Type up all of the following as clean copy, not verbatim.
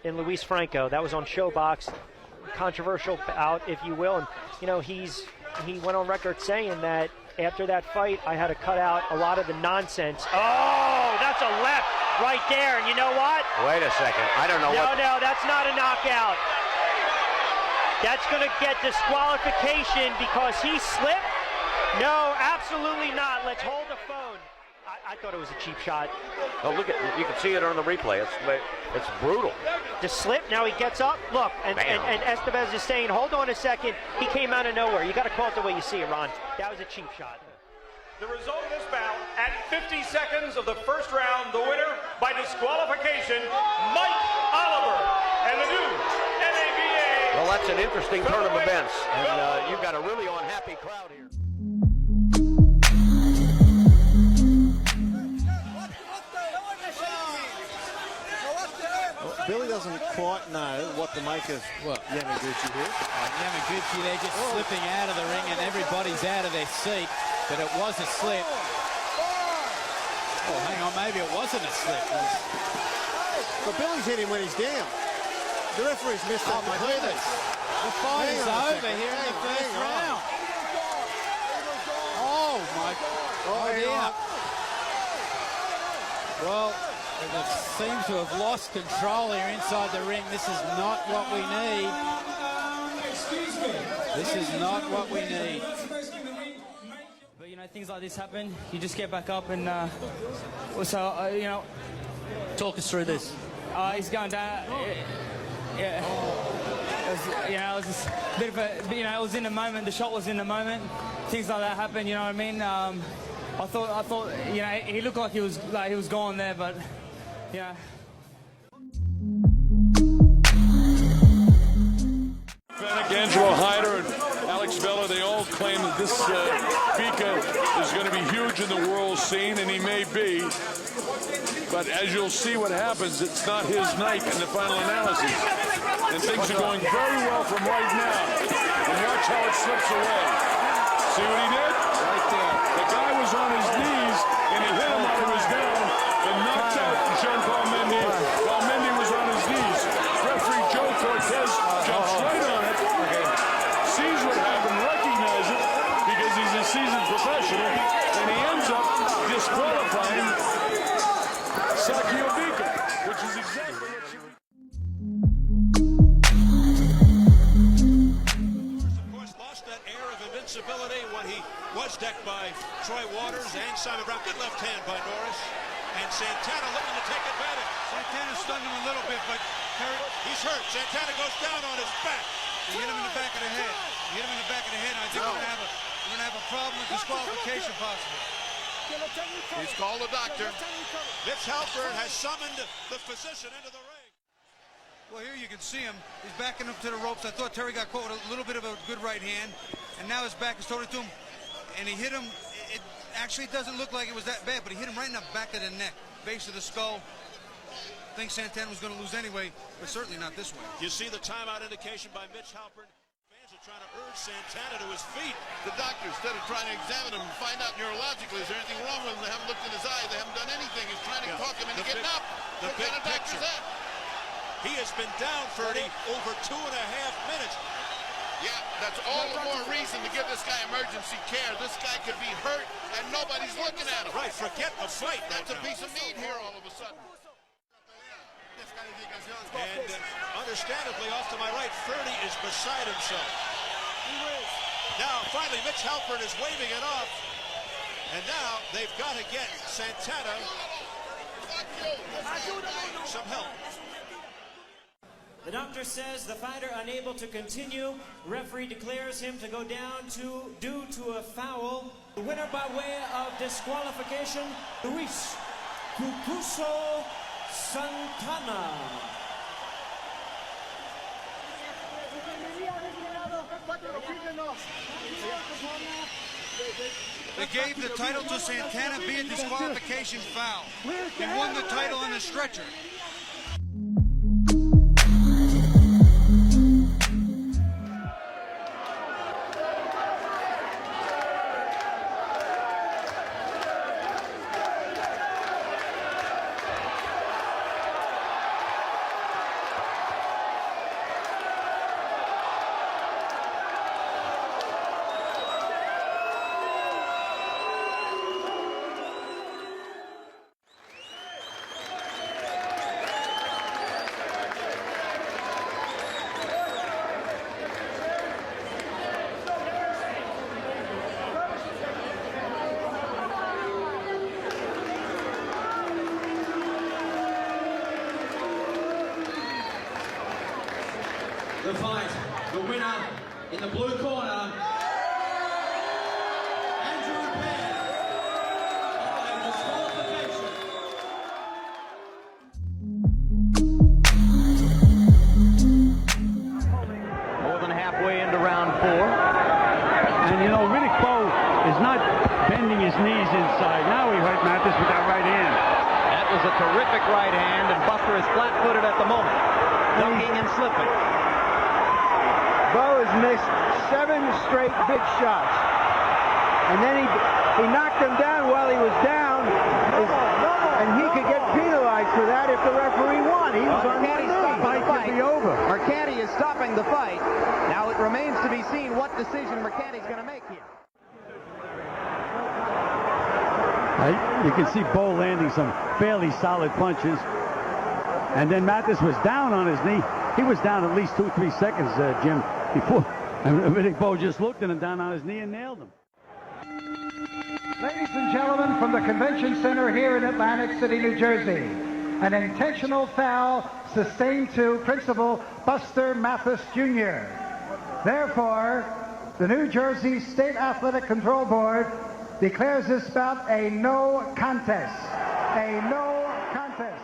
In Luis Franco, that was on ShoBox, controversial bout, if you will. And you know, he went on record saying that after that fight, I had to cut out a lot of the nonsense. Oh, that's a left right there. And you know what? Wait a second. I don't know what. No, that's not a knockout. That's going to get disqualification because he slipped. No, absolutely not. Let's hold the phone. I thought it was a cheap shot. Oh, look at, you can see it on the replay. It's brutal. The slip, now he gets up. Look, and Estevez is saying, hold on a second. He came out of nowhere. You got to call it the way you see it, Ron. That was a cheap shot. The result of this bout, at 50 seconds of the first round, the winner by disqualification, Mike Oliver, and the new NABA. Well, that's an interesting turn of events, and you've got a really unhappy crowd here. Billy doesn't quite know what to make of Yamaguchi here. Yamaguchi, they're just slipping out of the ring and everybody's out of their seat, but it was a slip. Oh, hang on, maybe it wasn't a slip. But Billy's hit him when he's down. The referee's missed that. Oh, look at this. The fight is over here in the first round. Oh, my God. Oh, yeah. Well, they seem to have lost control here inside the ring. This is not what we need. This is not what we need. But, you know, things like this happen. You just get back up and, you know... Talk us through this. He's going down. Yeah. It was just a bit of a... You know, it was in the moment. The shot was in the moment. Things like that happen, you know what I mean? I thought, you know, he looked like he was gone there, but... Yeah. Angelo Hyder and Alex Vela, they all claim that this Bika is going to be huge in the world scene, and he may be. But as you'll see what happens, it's not his night in the final analysis. And things are going very well from right now. And watch how it slips away. See what he did? Right there. The guy was on his knees, and he hit him while he was down and knocked out Jean-Paul Mendy while Mendy was on his knees. Referee Joe Cortez jumps right on it, sees what happened, recognizes it because he's a seasoned professional, and he ends up disqualifying Sakio Bika, which is exactly what you... Of course, lost that air of invincibility when he was decked by Troy Waters and Simon Brown. Good left hand by Norris. And Santana looking to take advantage. Santana stunned him a little bit, but he's hurt. Santana goes down on his back. He hit him in the back of the head. He hit him in the back of the head, and I think we're going to have a problem with disqualification possible. He's called a doctor. Mitch Halpern has summoned the physician into the ring. Well, here you can see him. He's backing up to the ropes. I thought Terry got caught with a little bit of a good right hand, and now his back is toward to him, and he hit him. It actually doesn't look like it was that bad, but he hit him right in the back of the neck, base of the skull. I think Santana was going to lose anyway, but certainly not this way. You see the timeout indication by Mitch Halpern. Fans are trying to urge Santana to his feet. The doctor, instead of trying to examine him and find out neurologically, is there anything wrong with him? They haven't looked in his eye. They haven't done anything. He's trying to talk him into getting up. The big picture. He has been down, Ferdy, over 2.5 minutes. Yeah, that's all the more reason to give this guy emergency care. This guy could be hurt, and nobody's looking at him. Right, forget the fight. That's a piece of meat here all of a sudden. And understandably, off to my right, Ferdy is beside himself. Now, finally, Mitch Halpern is waving it off. And now they've got to get Santana some help. The doctor says the fighter unable to continue. Referee declares him to go down due to a foul. The winner by way of disqualification, Luis Cucuso Santana. They gave the title to Santana via disqualification foul. He won the title on the stretcher. winner in the blue corner, Andrew Penn, by disqualification. More than halfway into round 4. And you know, Riddick Bowe is not bending his knees inside. Now he hurt Mathis with that right hand. That was a terrific right hand, and Buffer is flat-footed at the moment, ducking and slipping. Bowe has missed 7 straight big shots. And then he knocked him down while he was down. And he could get penalized for that if the referee won. He was on one knee. The fight could be over. Mercati is stopping the fight. Now it remains to be seen what decision Mercati's going to make here. You can see Bowe landing some fairly solid punches. And then Mathis was down on his knee. He was down at least 2-3 seconds, Jim, before Riddick Bowe just looked at him down on his knee and nailed him. Ladies and gentlemen, from the Convention Center here in Atlantic City, New Jersey, an intentional foul sustained to Principal Buster Mathis Jr. Therefore, the New Jersey State Athletic Control Board declares this bout a no contest. A no contest.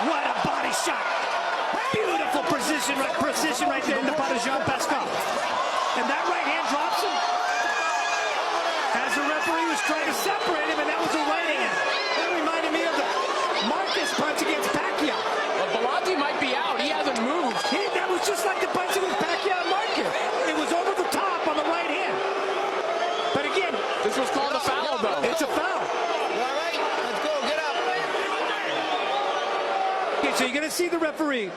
What a body shot. Beautiful precision right there into Jean Pascal. And that right hand drops him. As the referee was trying to separate him, and that was a right hand. That reminded me of the Marcus punch against Pacquiao. Well, Belanti might be out. He hasn't moved. That was just like the punch with Pacquiao and Marcus. It was over the top on the right hand. But again, this was called a foul, though. It's a foul. All right, let's go. Get up. Okay, so you're going to see the referee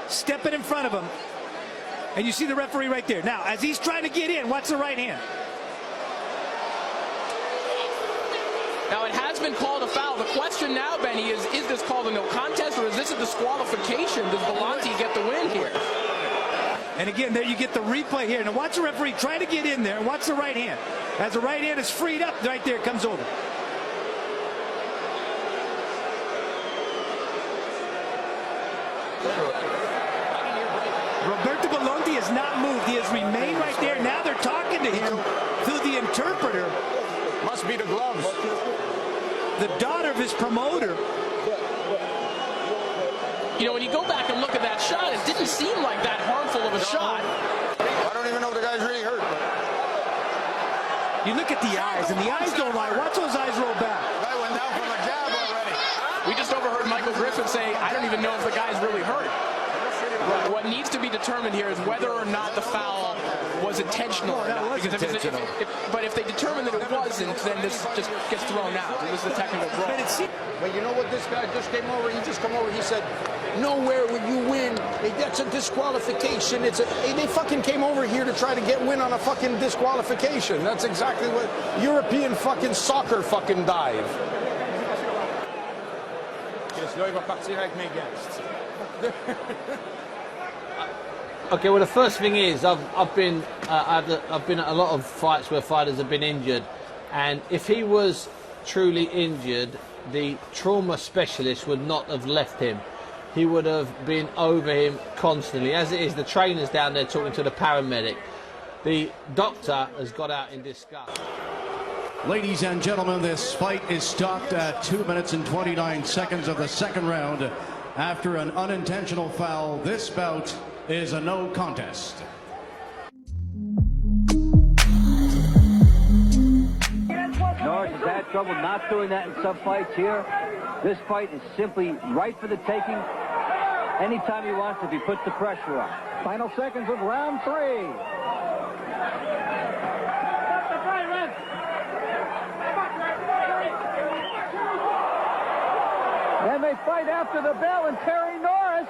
stepping in front of him. And you see the referee right there. Now, as he's trying to get in, what's the right hand? Now, it has been called a foul. The question now, Benny, is this called a no contest, or is this a disqualification? Does Belanti get the win here? And again, there you get the replay here. Now, watch the referee try to get in there, and watch the right hand. As the right hand is freed up, right there, it comes over. Roberto Belanti has not moved. He has remained right there. Now they're talking to him through the interpreter. Must be the gloves. The daughter of his promoter. You know, when you go back and look at that shot, it didn't seem like that harmful of a shot. I don't even know if the guy's really hurt. You look at the eyes, and the eyes don't lie. Watch those eyes roll back. The guy went down from a jab already. We just overheard Michael Griffin say, I don't even know if the guy's really hurt. What needs to be determined here is whether or not the foul was intentional or not. Because but if they determine that it wasn't, then this just gets thrown out. This is a technical draw. But you know what? This guy just came over. He just come over. He said, "Nowhere would you win. That's a disqualification. They fucking came over here to try to get win on a fucking disqualification. That's exactly what European fucking soccer fucking dive." Okay, well, the first thing is I've been at a lot of fights where fighters have been injured, and if he was truly injured, the trauma specialist would not have left him. He would have been over him constantly. As it is, the trainer's down there talking to the paramedic. The doctor has got out in disgust. Ladies and gentlemen, this fight is stopped at 2 minutes and 29 seconds of the second round. After an unintentional foul, this bout is a no contest. Norris has had trouble not doing that in some fights here. This fight is simply right for the taking. Anytime he wants, if he puts the pressure on. Final seconds of round 3. And they fight after the bell, and Terry Norris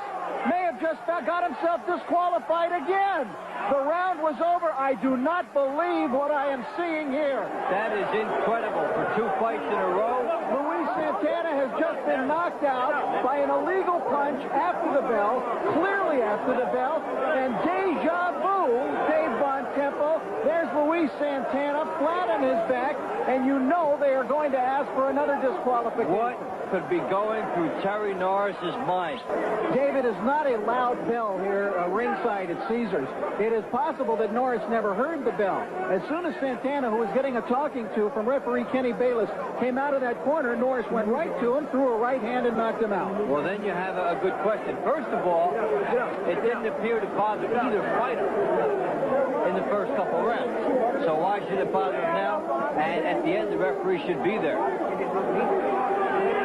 may have just got himself disqualified again. The round was over. I do not believe what I am seeing here. That is incredible for 2 fights in a row. Luis Santana has just been knocked out by an illegal punch after the bell, clearly after the bell, and deja vu, Dave Bontempo. There's Luis Santana flat on his back, and you know so they are going to ask for another disqualification. What could be going through Terry Norris's mind? David, is not a loud bell here ringside at Caesars. It is possible that Norris never heard the bell. As soon as Santana, who was getting a talking to from referee Kenny Bayless, came out of that corner, Norris went right to him, threw a right hand, and knocked him out. Well, then you have a good question. First of all, it didn't appear to bother either fighter in the first couple rounds. So why should it bother him now? And at the end, the referee should be there.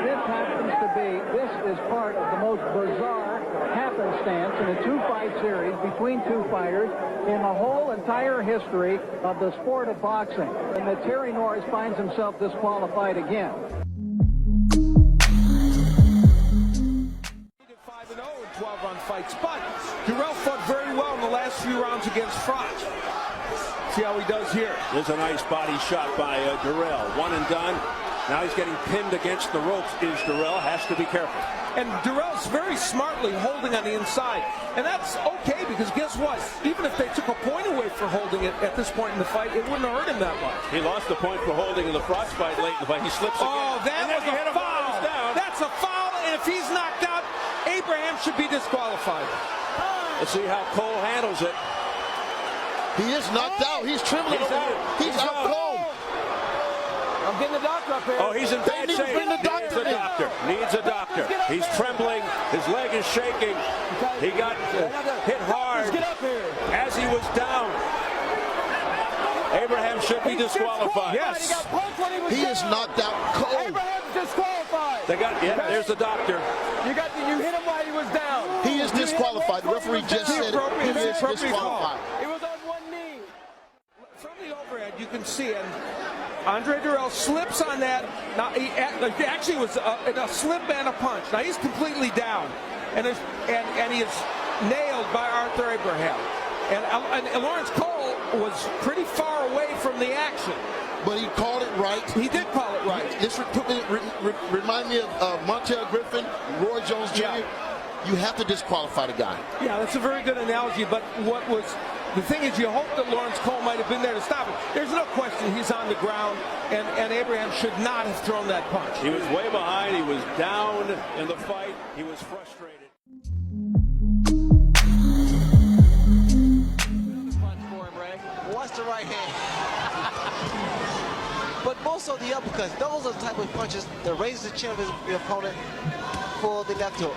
This happens to be, this is part of the most bizarre happenstance in a two-fight series between two fighters in the whole entire history of the sport of boxing. And that Terry Norris finds himself disqualified again. 5-0 in 12-round fights, but Durrell fought very well in the last few rounds against Froch. See how he does here. There's a nice body shot by Durrell. One and done. Now he's getting pinned against the ropes. Is Durrell has to be careful. And Durrell's very smartly holding on the inside. And that's okay, because guess what? Even if they took a point away for holding it at this point in the fight, it wouldn't have hurt him that much. He lost the point for holding in the Froch fight late in the fight. He slips again. Oh, that was a foul. That's a foul, and if he's knocked out, Abraham should be disqualified. Let's see how Cole handles it. He is knocked out. He's trembling. He's out cold. I'm getting the doctor up here. Oh, he's in bad shape. Needs a doctor. Needs a doctor. He's trembling. His leg is shaking. He got hit hard as he was down. Abraham should be disqualified. Yes. He is knocked out cold. Abraham's disqualified. They got, yeah, there's the doctor. You hit him while he was down. He is disqualified. The referee just said he is disqualified. It was on one knee. From the overhead, you can see it. Andre Durrell slips on that. Now, he actually was a slip and a punch. Now he's completely down, and he is nailed by Arthur Abraham. And Lawrence Cole was pretty far away from the action. But he called it right. He did call it right. This remind me of Montel Griffin, Roy Jones Jr. Yeah. You have to disqualify the guy. Yeah, that's a very good analogy. But the thing is, you hope that Lawrence Cole might have been there to stop it. There's no question he's on the ground, and Abraham should not have thrown that punch. He was way behind. He was down in the fight. He was frustrated. Watch the right hand. But most of the uppercuts, those are the type of punches that raise the chin of the opponent for the left hook.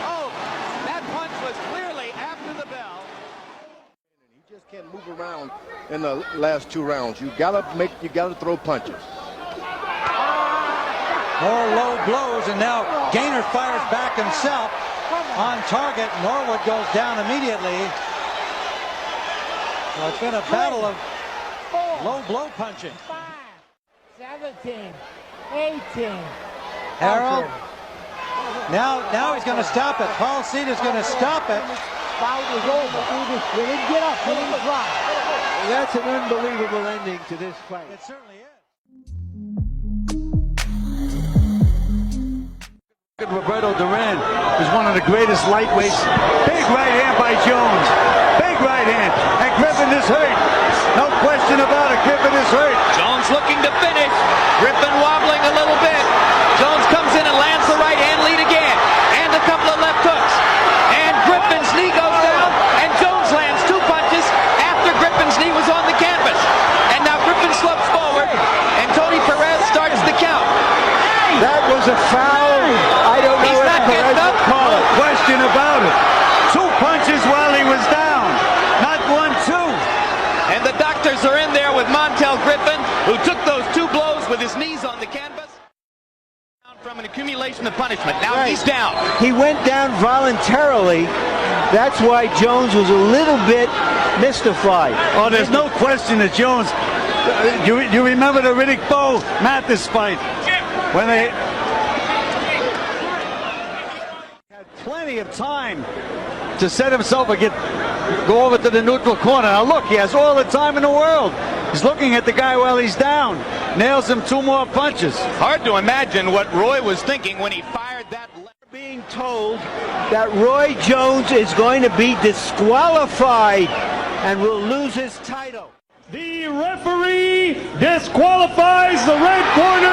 Oh, that punch was clearly after the bell. He just can't move around in the last two rounds. You gotta throw punches. More low blows, and now Gainer fires back himself on target. Norwood goes down immediately. Well, it's been a battle of low blow punching. 17, 18. Harold. Now he's going to stop it. Paul Cedar's going to stop it. Bout was over. He didn't get up. He didn't drop. That's an unbelievable ending to this fight. It certainly is. Roberto Duran is one of the greatest lightweights. Big right hand by Jones. Big right hand. And Griffin is hurt. No question about it. Griffin is hurt. Jones looking to finish. Griffin wobbling a little bit. Jones comes in and lands the right hand lead again. And a couple of left hooks. And Griffin's knee goes down. And Jones lands two punches after Griffin's knee was on the canvas. And now Griffin slopes forward. And Tony Perez starts the count. That was a foul. I don't know if Perez would call it. Question about it. Two punches while he was down. Not 1-2. And the doctors are in there with Montel Griffin, who took those two blows with his knees on the canvas. From an accumulation of punishment. Now he's down. He went down voluntarily. That's why Jones was a little bit mystified. Oh, there's no question that Jones. You remember the Riddick Bowe Mathis fight when they had plenty of time to set himself and go over to the neutral corner. Now look, he has all the time in the world. He's looking at the guy while he's down. Nails him two more punches. Hard to imagine what Roy was thinking when he fired that. Being told that Roy Jones is going to be disqualified and will lose his title. The referee disqualifies the red corner.